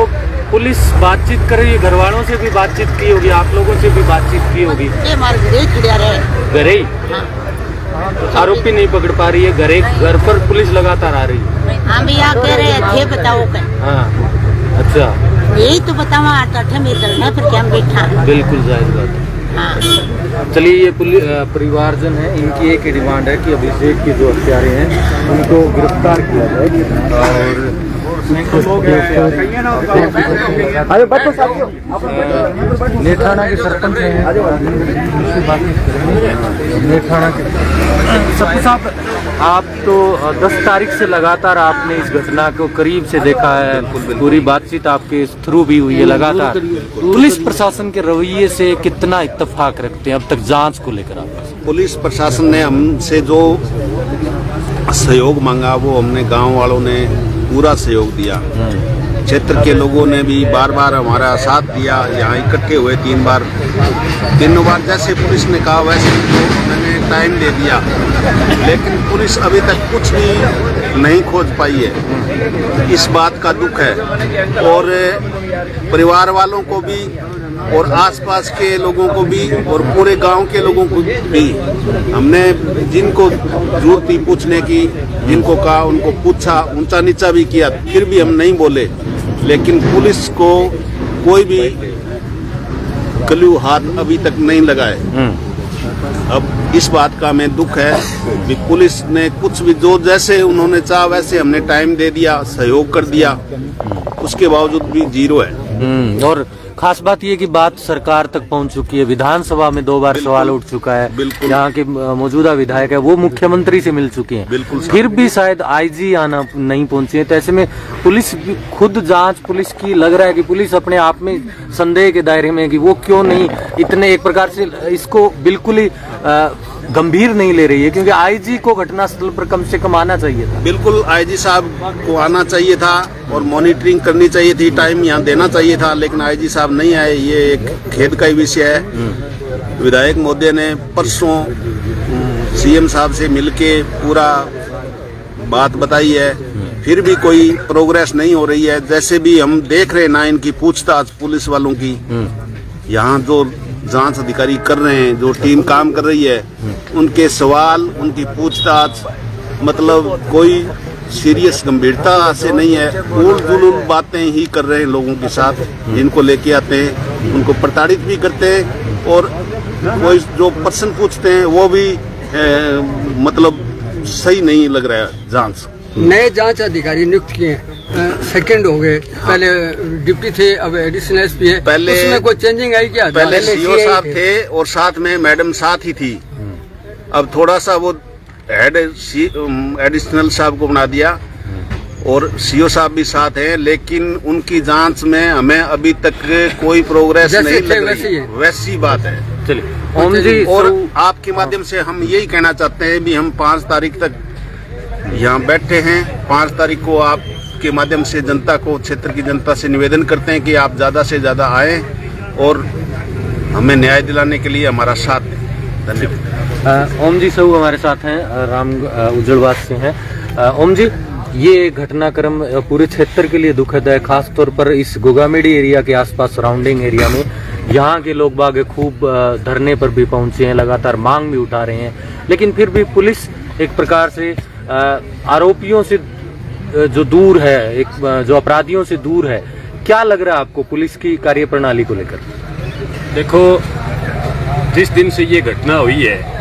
पुलिस बातचीत कर रही है, घर वालों से भी बातचीत की होगी, आप लोगों से भी बातचीत की होगी। घरे आरोपी नहीं पकड़ पा रही है, घर पर पुलिस लगातार आ रही है। हम यहाँ कह रहे थे बताओ क्या? हाँ, अच्छा, यही तो बताओ, 8 में चलना फिर क्या बैठा। बिल्कुल जायज बात है। हाँ। चलिए, ये परिवारजन है, इनकी एक डिमांड है कि अभिषेक के जो हत्यारे हैं उनको गिरफ्तार किया जाए। और नेठाना के सरपंच हैं, नेठाना के सप्पू साहब, आप तो 10 तारीख से लगातार आपने इस घटना को करीब से देखा है, पूरी बातचीत आपके थ्रू भी हुई है लगातार। पुलिस प्रशासन के रवैये से कितना इत्तेफाक रखते हैं अब तक जांच को लेकर आप? पुलिस प्रशासन ने हमसे जो सहयोग मांगा वो हमने गांव वालों ने पूरा सहयोग दिया। क्षेत्र के लोगों ने भी बार बार हमारा साथ दिया, यहाँ इकट्ठे हुए 3 बार, तीनों बार जैसे पुलिस ने कहा वैसे मैंने टाइम दे दिया, लेकिन पुलिस अभी तक कुछ भी नहीं खोज पाई है। इस बात का दुख है, और परिवार वालों को भी और आसपास के लोगों को भी और पूरे गांव के लोगों को भी हमने जिनको जरूरत थी पूछने की, जिनको कहा उनको पूछा, ऊंचा नीचा भी किया, फिर भी हम नहीं बोले। लेकिन पुलिस को कोई भी क्लू हाथ अभी तक नहीं लगाए। अब इस बात का हमें दुख है कि पुलिस ने कुछ भी जो जैसे उन्होंने चाहा वैसे हमने टाइम दे दिया, सहयोग कर दिया, उसके बावजूद भी जीरो है। और खास बात ये कि बात सरकार तक पहुंच चुकी है, विधानसभा में 2 बार सवाल उठ चुका है, यहाँ के मौजूदा विधायक है वो मुख्यमंत्री से मिल चुके हैं, फिर भी शायद आईजी आना नहीं पहुंचे हैं। तो ऐसे में पुलिस खुद जांच पुलिस की लग रहा है कि पुलिस अपने आप में संदेह के दायरे में है कि वो क्यों नहीं इतने एक प्रकार से इसको बिल्कुल ही गंभीर नहीं ले रही है, क्योंकि आईजी को घटनास्थल पर कम से कम आना चाहिए था। बिल्कुल आईजी साहब को आना चाहिए था और मॉनिटरिंग करनी चाहिए थी, टाइम यहाँ देना चाहिए था, लेकिन आईजी साहब नहीं आए। ये एक खेद का ही विषय है। विधायक महोदय ने परसों सीएम साहब से मिलके पूरा बात बताई है, फिर भी कोई प्रोग्रेस नहीं हो रही है। जैसे भी हम देख रहे ना इनकी पूछताछ पुलिस वालों की, यहाँ जो जांच अधिकारी कर रहे हैं, जो टीम काम कर रही है, उनके सवाल, उनकी पूछताछ मतलब कोई सीरियस गंभीरता से नहीं है। उल जुलूल बातें ही कर रहे हैं लोगों के साथ, जिनको लेके आते हैं उनको प्रताड़ित भी करते हैं, और कोई जो प्रश्न पूछते हैं वो भी मतलब सही नहीं लग रहा है जांच। नए जांच अधिकारी नियुक्त किए हैं, सेकंड हो गए, पहले डिप्टी थे, अब एडिशनल एसपी है, पहले उसमें कोई चेंजिंग आई क्या? पहले सीओ साहब थे और साथ में मैडम साथ ही थी। अब थोड़ा सा वो हेड एडिशनल साहब को बना दिया और सीओ साहब भी साथ हैं, लेकिन उनकी जांच में हमें अभी तक कोई प्रोग्रेस नहीं लग रही। वैसी बात है। चलिए ओम जी, और आपके माध्यम से हम यही कहना चाहते हैं भी हम 5 तारीख तक यहाँ बैठे हैं। 5 तारीख को आपके माध्यम से जनता को, क्षेत्र की जनता से निवेदन करते हैं कि आप ज्यादा से ज्यादा आए और हमें न्याय दिलाने के लिए हमारा साथ दें। धन्यवाद। ओम जी साहू हमारे साथ हैं, राम उज्जड़वास से हैं। ओम जी, ये घटनाक्रम पूरे क्षेत्र के लिए दुखद है, खास तौर पर इस गोगामेडी एरिया के आसपास सराउंडिंग एरिया में यहाँ के लोग बाग खूब धरने पर भी पहुंचे हैं, लगातार मांग भी उठा रहे हैं, लेकिन फिर भी पुलिस एक प्रकार से आरोपियों से जो दूर है, एक जो अपराधियों से दूर है। क्या लग रहा है आपको पुलिस की कार्यप्रणाली को लेकर? देखो, जिस दिन से ये घटना हुई है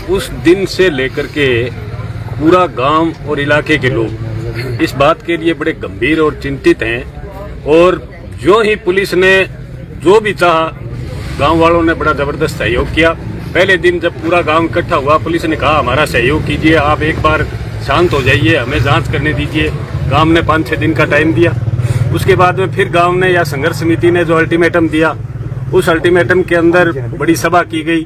उस दिन से लेकर के पूरा गांव और इलाके के लोग इस बात के लिए बड़े गंभीर और चिंतित हैं। और जो ही पुलिस ने जो भी चाहा, गांव वालों ने बड़ा जबरदस्त सहयोग किया। पहले दिन जब पूरा गांव इकट्ठा हुआ, पुलिस ने कहा हमारा सहयोग कीजिए, आप एक बार शांत हो जाइए, हमें जांच करने दीजिए। गांव ने 5-6 दिन का टाइम दिया। उसके बाद में फिर गांव ने या संघर्ष समिति ने जो अल्टीमेटम दिया, उस अल्टीमेटम के अंदर बड़ी सभा की गई।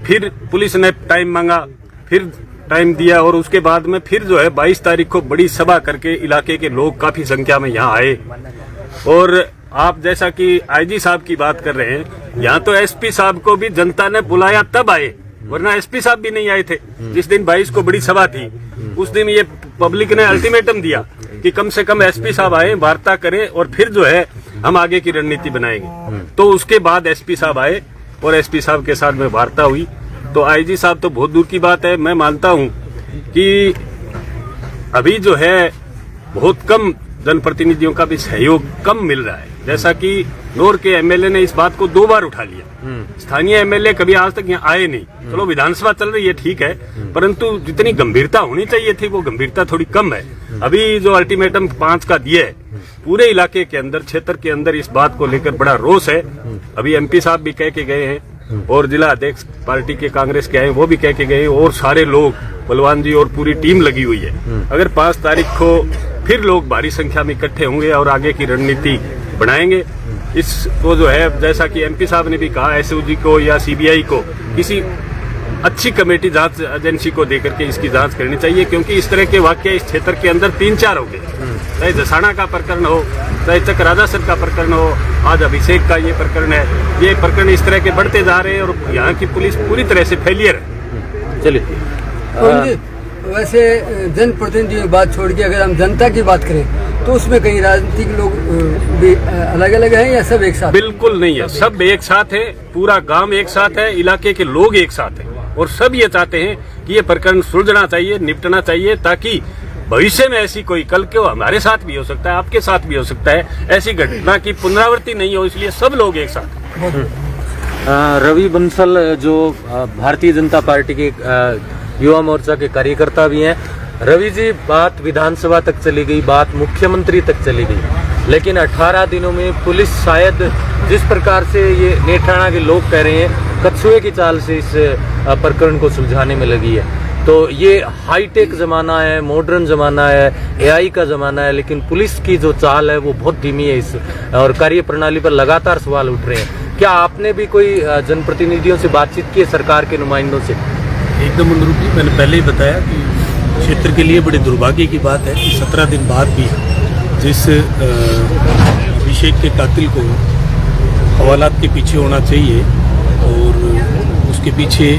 फिर पुलिस ने टाइम मांगा, फिर टाइम दिया और उसके बाद में फिर जो है 22 तारीख को बड़ी सभा करके इलाके के लोग काफी संख्या में यहाँ आए। और आप जैसा कि आईजी साहब की बात कर रहे हैं, यहाँ तो एसपी साहब को भी जनता ने बुलाया तब आए, वरना एसपी साहब भी नहीं आए थे। जिस दिन 22 को बड़ी सभा थी उस दिन ये पब्लिक ने अल्टीमेटम दिया कि कम से कम एसपी साहब आए, वार्ता करें और फिर जो है हम आगे की रणनीति बनाएंगे। तो उसके बाद एसपी साहब आए और एसपी साहब के साथ में वार्ता हुई। तो आईजी साहब तो बहुत दूर की बात है। मैं मानता हूं कि अभी जो है बहुत कम जनप्रतिनिधियों का भी सहयोग कम मिल रहा है। जैसा कि नौर के एमएलए ने इस बात को 2 बार उठा लिया। स्थानीय एमएलए कभी आज तक यहाँ आए नहीं। चलो विधानसभा चल रही है, ठीक है, परंतु जितनी गंभीरता होनी चाहिए थी वो गंभीरता थोड़ी कम है। अभी जो अल्टीमेटम 5 का दिया है, पूरे इलाके के अंदर, क्षेत्र के अंदर इस बात को लेकर बड़ा रोष है। अभी एमपी साहब भी कह के गए हैं और जिला अध्यक्ष पार्टी के कांग्रेस के हैं वो भी कह के गए, और सारे लोग, बलवान जी और पूरी टीम लगी हुई है। अगर 5 तारीख को फिर लोग भारी संख्या में इकट्ठे होंगे और आगे की रणनीति बनाएंगे। इसको जो है, जैसा कि एमपी साहब ने भी कहा, एसओजी को या सीबीआई को, किसी अच्छी कमेटी जांच एजेंसी को देकर के इसकी जांच करनी चाहिए, क्योंकि इस तरह के वाकये इस क्षेत्र के अंदर 3-4 हो गए। चाहे जसाना का प्रकरण हो, चाहे चक राजासर का प्रकरण हो, आज अभिषेक का ये प्रकरण है। ये प्रकरण इस तरह के बढ़ते जा रहे हैं और यहाँ की पुलिस पूरी तरह से फेलियर है। चलिए, वैसे जनप्रतिनिधियों की बात छोड़ के अगर हम जनता की बात करें तो उसमें कहीं राजनीतिक लोग भी अलग अलग हैं या सब एक साथ? बिल्कुल नहीं है, सब एक साथ है, पूरा गांव एक साथ है, इलाके के लोग एक साथ हैं और सब ये चाहते हैं कि ये प्रकरण सुलझना चाहिए, निपटना चाहिए, ताकि भविष्य में ऐसी कोई, कल के हमारे साथ भी हो सकता है, आपके साथ भी हो सकता है, ऐसी घटना की पुनरावृत्ति नहीं हो, इसलिए सब लोग एक साथ। रवि बंसल जो भारतीय जनता पार्टी के युवा मोर्चा के कार्यकर्ता भी हैं। रवि जी, बात विधानसभा तक चली गई, बात मुख्यमंत्री तक चली गई, लेकिन 18 दिनों में पुलिस शायद जिस प्रकार से ये नेठाना के लोग कह रहे हैं, कछुए की चाल से इस प्रकरण को सुलझाने में लगी है। तो ये हाईटेक जमाना है, मॉडर्न जमाना है, एआई का जमाना है, लेकिन पुलिस की जो चाल है वो बहुत धीमी है इस, और कार्य प्रणाली पर लगातार सवाल उठ रहे हैं। क्या आपने भी कोई जनप्रतिनिधियों से बातचीत की है, सरकार के नुमाइंदों से? एकदम अनुरूप जी, मैंने पहले ही बताया कि क्षेत्र के लिए बड़े दुर्भाग्य की बात है कि 17 दिन बाद भी जिस अभिषेक के कातिल को हवालात के पीछे होना चाहिए और उसके पीछे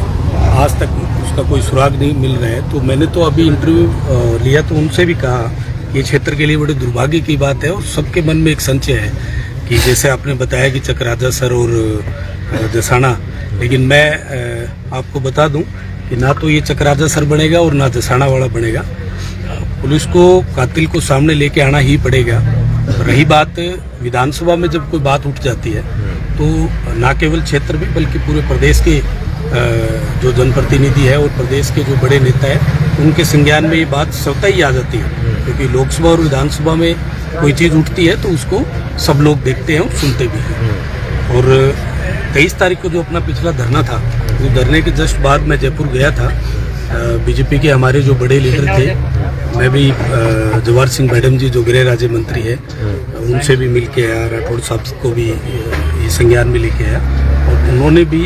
आज तक उसका कोई सुराग नहीं मिल रहा है, तो मैंने तो अभी इंटरव्यू लिया तो उनसे भी कहा ये क्षेत्र के लिए बड़े दुर्भाग्य की बात है। और सबके मन में एक संशय है कि जैसे आपने बताया कि चकराजा सर और जसाना, लेकिन मैं आपको बता दूं कि ना तो ये चकराजा सर बनेगा और ना जसाना वाला बनेगा। पुलिस को कातिल को सामने लेके आना ही पड़ेगा। रही बात विधानसभा में जब कोई बात उठ जाती है तो ना केवल क्षेत्र में बल्कि पूरे प्रदेश के जो जनप्रतिनिधि है और प्रदेश के जो बड़े नेता है उनके संज्ञान में ये बात स्वतः ही आ जाती है, क्योंकि लोकसभा और विधानसभा में कोई चीज़ उठती है तो उसको सब लोग देखते हैं और सुनते भी हैं। और 23 तारीख को जो अपना पिछला धरना था, वो धरने के जस्ट बाद मैं जयपुर गया था। बीजेपी के हमारे जो बड़े लीडर थे, मैं भी जवाहर सिंह मैडम जी जो गृह राज्य मंत्री है, उनसे भी मिल के आया, राठौड़ साहब को भी ये संज्ञान में लेके आया, और उन्होंने भी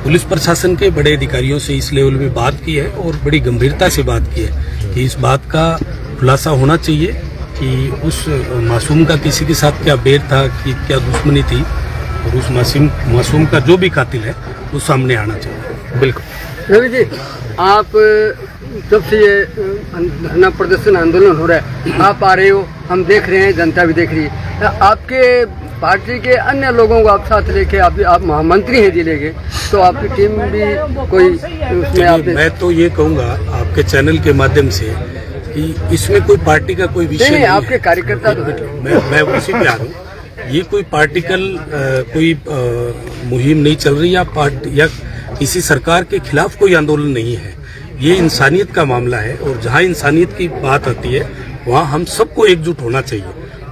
पुलिस प्रशासन के बड़े अधिकारियों से इस लेवल में बात की है और बड़ी गंभीरता से बात की है कि इस बात का खुलासा होना चाहिए कि उस मासूम का किसी के साथ क्या बैर था, कि क्या दुश्मनी थी, और उस मासूम का जो भी कातिल है वो सामने आना चाहिए। बिल्कुल। रवि जी, आप जब से ये धरना प्रदर्शन आंदोलन हो रहा है, आप आ रहे हो, हम देख रहे हैं, जनता भी देख रही है, आपके पार्टी के अन्य लोगों को आप साथ लेके, आप महामंत्री हैं जिले के, तो आपकी टीम भी कोई उसमें आप? मैं तो ये कहूँगा आपके चैनल के माध्यम से कि इसमें कोई पार्टी का कोई विषय नहीं, आपके कार्यकर्ता तो मैं उसी पे आ रहा हूँ। ये कोई पार्टिकल कोई मुहिम नहीं चल रही, या किसी सरकार के खिलाफ कोई आंदोलन नहीं है। ये इंसानियत का मामला है, और जहाँ इंसानियत की बात आती है वहाँ हम सबको एकजुट होना चाहिए।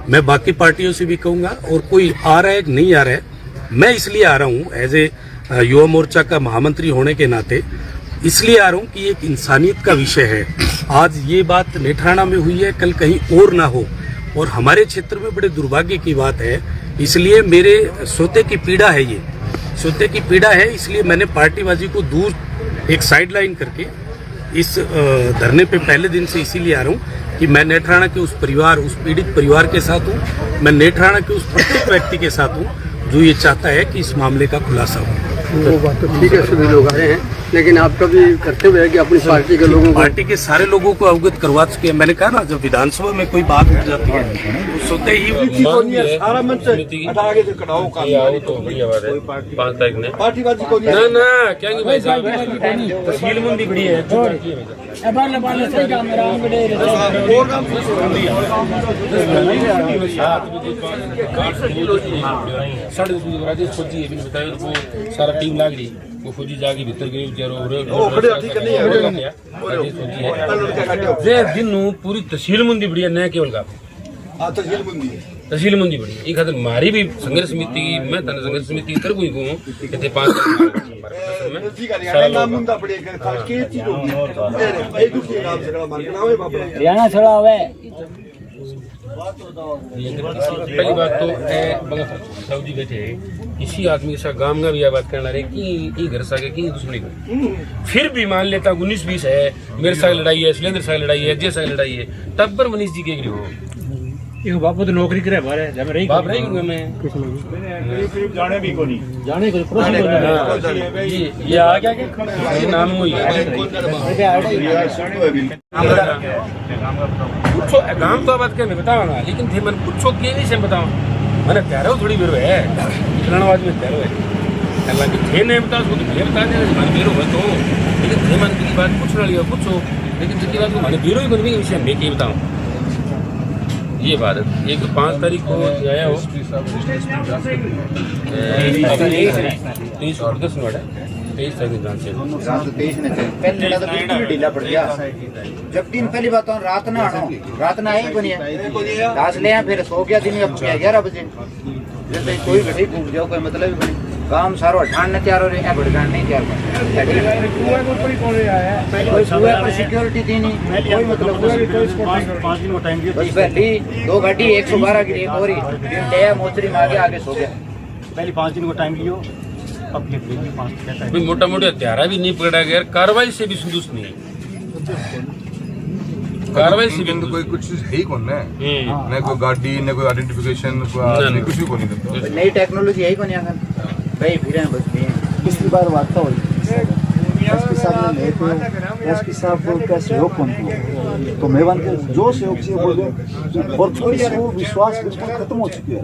मैं बाकी पार्टियों से भी कहूँगा, और कोई आ रहा है कि नहीं आ रहा है, मैं इसलिए आ रहा हूँ एज ए युवा मोर्चा का महामंत्री होने के नाते, इसलिए आ रहा हूँ कि एक इंसानियत का विषय है। आज ये बात नेत्राणा में हुई है, कल कहीं और ना हो, और हमारे क्षेत्र में बड़े दुर्भाग्य की बात है। इसलिए मेरे सोते की पीड़ा है, ये सोते की पीड़ा है, इसलिए मैंने पार्टीबाजी को दूर एक साइड लाइन करके इस धरने पे पहले दिन से इसीलिए आ रहा हूँ कि मैं नेत्राणा के उस परिवार, उस पीड़ित परिवार के साथ हूँ, मैं नेत्राणा के उस प्रत्येक व्यक्ति के साथ हूँ जो ये चाहता है कि इस मामले का खुलासा हो। वो बात तो ठीक है, सभी लोग आए हैं, लेकिन आपका भी कर्तव्य है कि अपनी पार्टी के लोगों को, पार्टी के सारे लोगों को अवगत करवा चुके हैं। मैंने कहा ना, जब विधानसभा में कोई बात उठ जाती है तो सोते ही सारा मंच आगे से कटाओ का तो बढ़िया बात है। 5 तारीख ने पार्टीबाजी को ना क्या कि भाई साहब तहसील मंदी बड़ी है, सारा टीम लाग रही, वो फौजी जाके भीतर गए दिन पूरी तहसील मंदी बड़ी है, न केवल का तहसील मंदी बड़ी ये खातर मारी भी संघर्ष समिति की, मैं तन संघर्ष समिति की तरफ हुई कहूँ कि 5 हरियाणा छड़ा हुआ पहली बात तो सऊदी बैठे इसी आदमी के साथ गांव में भी यह बात करना रहे कि घर सागे की दुश्मनी को, फिर भी मान लेता 19-20 है, मेरे साथ लड़ाई है, सुरेंद्र साथ लड़ाई है, अजय साथ लड़ाई है, तब पर मनीष जी के हो बापू तो नौकरी करे बारे जब रही बाप रहेंगे मैं जाने भी को नहीं जाने को ये आ गया क्या नाम हुई पूछो गांव तो बात करने बताओ, लेकिन थे मन पूछो के नहीं से बताओ, मैंने प्यारो थोड़ी बेरो है इतना आवाज में प्यारो है, हालांकि थे नहीं बता उसको तो बता देना मन बेरो है तो, लेकिन थे मन की बात पूछने वाली पूछो, लेकिन जितनी बात को मैंने बेरो ही बनने के विषय में क्या बताऊँ। ये बात है, एक 5 तारीख को आया हो 23 तारीख ढीला पड़ गया। जब दिन पहली बात रात ना आई बनी घास ले फिर सो गया दिन 11 बजे, जैसे कोई घड़ी घूम जाओ कोई मतलब ही काम सारो ठाणने तैयार हो रहे हैं, भड़काने नहीं तैयार पर सिक्योरिटी थी नहीं कोई मतलब 5 दिन को टाइम दिया, बस पहली 2 गाड़ी 112 की एक और ही मोचरी में आगे सो गया, पहले 5 दिन को टाइम लियो, अब मोटा मोटा हत्यारा भी नहीं पकड़ा गया, कार्रवाई से भी संतुष्ट नहीं है, कार्रवाई से भी कोई कुछ चीज है ही कौन न कोई गाड़ी न कोई आइडेंटिफिकेशन कुछ भी को नहीं करता, नई टेक्नोलॉजी है ही कौन यहाँ भाई भीड़ बस पिछली बार वार्ता हुई एसपी साहब ने एसपी साहब का सहयोग कौन तो मेवान के जो सहयोग चाहिए बोल और पुलिस को विश्वास बिल्कुल खत्म हो चुकी है,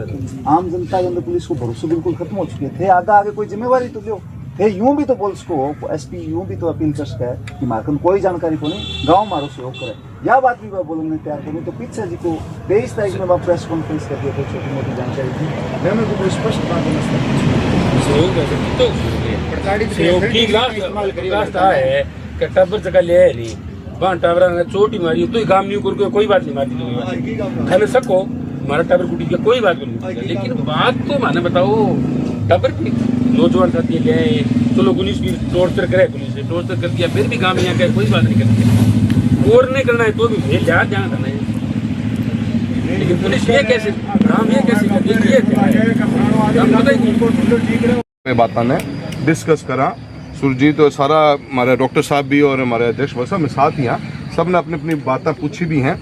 आम जनता के अंदर पुलिस को भरोसा बिल्कुल खत्म हो चुके थे, आगे कोई जिम्मेवारी तो लो थे, यूं भी तो पुलिस को एसपी यूं भी तो अपील कर सका है कि मारकन कोई जानकारी को नहीं गाँव मारो सहयोग करे, यह बात भी मैं बोलने तैयार करूँ। तो पीछे जी को 23 तारीख में प्रेस कॉन्फ्रेंस कर दिया था, छोटी मोटी जानकारी थी, मैं मेरे को स्पष्ट बात सहयोग की लास्ट है के टाबर जगह ले है नहीं वहाँ टाबरा ने चोटी मारी तो ही काम नहीं करके कोई बात नहीं मारी तो खाने सको हमारा टाबर कुटी के कोई बात नहीं, लेकिन बात तो माने बताओ टाबर की नौजवान साथी ले आए, चलो पुलिस भी टॉर्चर करे, पुलिस ने टॉर्चर कर दिया फिर भी काम यहाँ का कोई बात नहीं करती, और नहीं करना है तो भी भेज जहाँ जहाँ करना है, लेकिन पुलिस ये कैसे काम ये कैसे मैं बात ने डिस्कस करा सुरजीत और सारा हमारे डॉक्टर साहब भी और हमारे अध्यक्ष सब में साथ ही हैं, सब ने अपनी अपनी बातें पूछी भी हैं,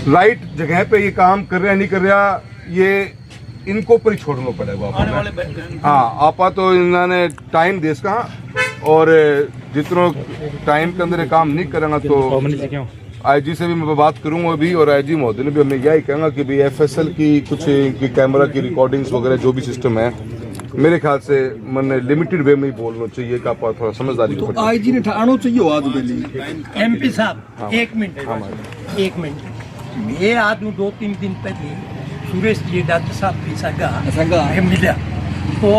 राइट जगह पे ये काम कर रहा है नहीं कर रहा ये इनको पर ही छोड़ना पड़ेगा। हाँ आपा तो इन्होंने टाइम दे इसका और जितना टाइम के अंदर ये काम नहीं करेंगे तो आईजी से भी मैं बात करूंगा अभी, और आईजी महोदय ने भी हमें यही कहूँगा कि भाई FSL की कुछ कैमरा की रिकॉर्डिंग्स वगैरह जो भी सिस्टम है मेरे ख्याल से मैंने लिमिटेड वे में ही बोलना चाहिए कि आप थोड़ा समझदारी तो आईजी ने ठानो चाहिए आज के MP साहब एक मिनट मैं आज 2-3 दिन पहले सुरेश जी डॉक्टर साहब की संगा मिला तो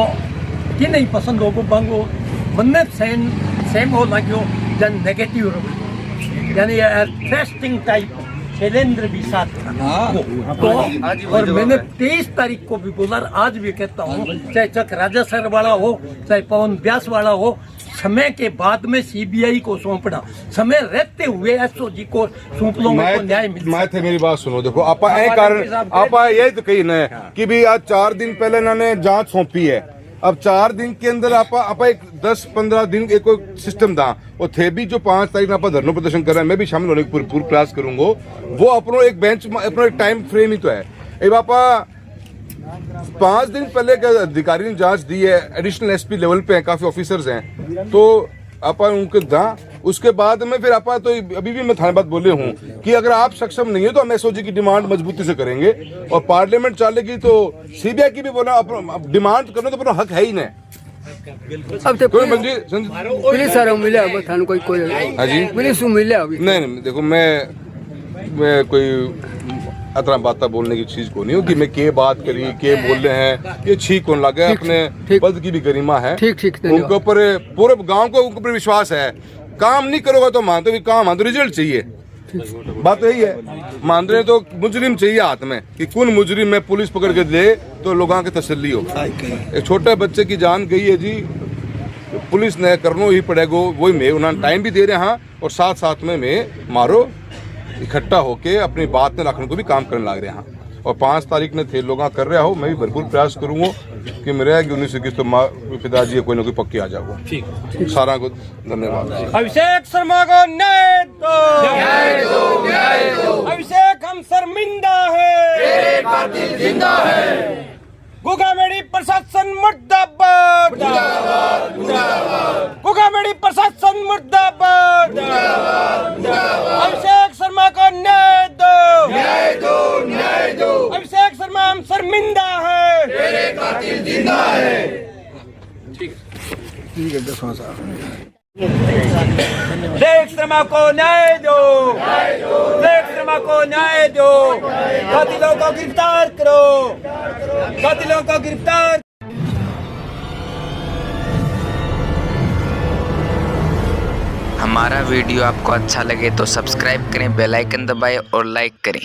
कि नहीं पसंद हो बांगो मन सेम हो लगे जन नेगेटिव यानी टेस्टिंग टाइप शैलेंद्र भी साथ था तो और मैंने 23 तारीख को भी बोला, आज भी कहता हूँ चाहे चक राजा सर वाला हो चाहे पवन व्यास वाला हो, समय के बाद में CBI को सौंपना, समय रहते हुए SOG को सौंप लो को न्याय मिल थे। मेरी बात सुनो, देखो आप ये तो कही ना कि भी आज 4 दिन पहले इन्होंने जांच सौंपी है, अब 4 दिन के अंदर आप एक 10-15 दिन एक सिस्टम था और थे भी जो 5 तारीख आप धरना प्रदर्शन कर रहे हैं, मैं भी शामिल होने की पूरी प्रयास करूंगा, वो अपना एक बेंच अपना एक टाइम फ्रेम ही तो है। अब आप 5 दिन पहले के अधिकारी ने जांच दी है, एडिशनल SP लेवल पे हैं, काफी ऑफिसर्स हैं, तो आप उनके दा उसके बाद में फिर आप तो अभी भी मैं थाने बात बोले हूँ कि अगर आप सक्षम नहीं है तो हम SOG की डिमांड मजबूती से करेंगे और पार्लियामेंट चलेगी तो CBI की भी बोला डिमांड करना तो अपना हक है ही नहीं। अब तो पुलिस सर मिले अब थाने कोई पुलिस मिले अभी नहीं देखो मैं कोई अतरा बात बोलने की चीज को नहीं हो कि मैं के बात करी के बोल रहे हैं, ये ठीक होने लगा है, अपने पद की भी गरिमा है, उनके ऊपर पूरे गांव को उनके ऊपर विश्वास है, काम नहीं करोगे तो मानते भी काम मान तो रिजल्ट चाहिए, बात तो यही है, मान रहे तो मुजरिम चाहिए हाथ में कि कौन मुजरिम में पुलिस पकड़ के दे तो लोगों की तसल्ली हो। एक छोटे बच्चे की जान गई है जी, पुलिस ने करना ही पड़ेगा, वही मैं उन्होंने टाइम भी दे रहे हैं और साथ साथ में मैं मारो इकट्ठा होके अपनी बात में रखने को भी काम करने लग रहे हैं, और 5 तारीख ने थे लोग कर रहा हो, मैं भी भरपूर प्रयास करूंगा कि मेरे 19-21 तो पिताजी कोई ना कोई पक्की आ जाओ। ठीक सारा को धन्यवाद। अभिषेक शर्मा को न्याय दो, अभिषेक हम शर्मिंदा है, जिंदा है, गोगामेडी प्रशासन मुर्दाबाद, गोगामेडी प्रशासन मुर्दाबाद, अभिषेक शर्मा को न्याय दो, अभिषेक शर्मा हम शर्मिंदा है, तेरे कातिल जिंदा है। ठीक है देख शर्मा को न्याय दो, देख शर्मा को न्याय दो, कातिलों को गिरफ्तार करो, कातिलों को गिरफ्तार। हमारा वीडियो आपको अच्छा लगे तो सब्सक्राइब करें, बेल आइकन दबाएं और लाइक करें।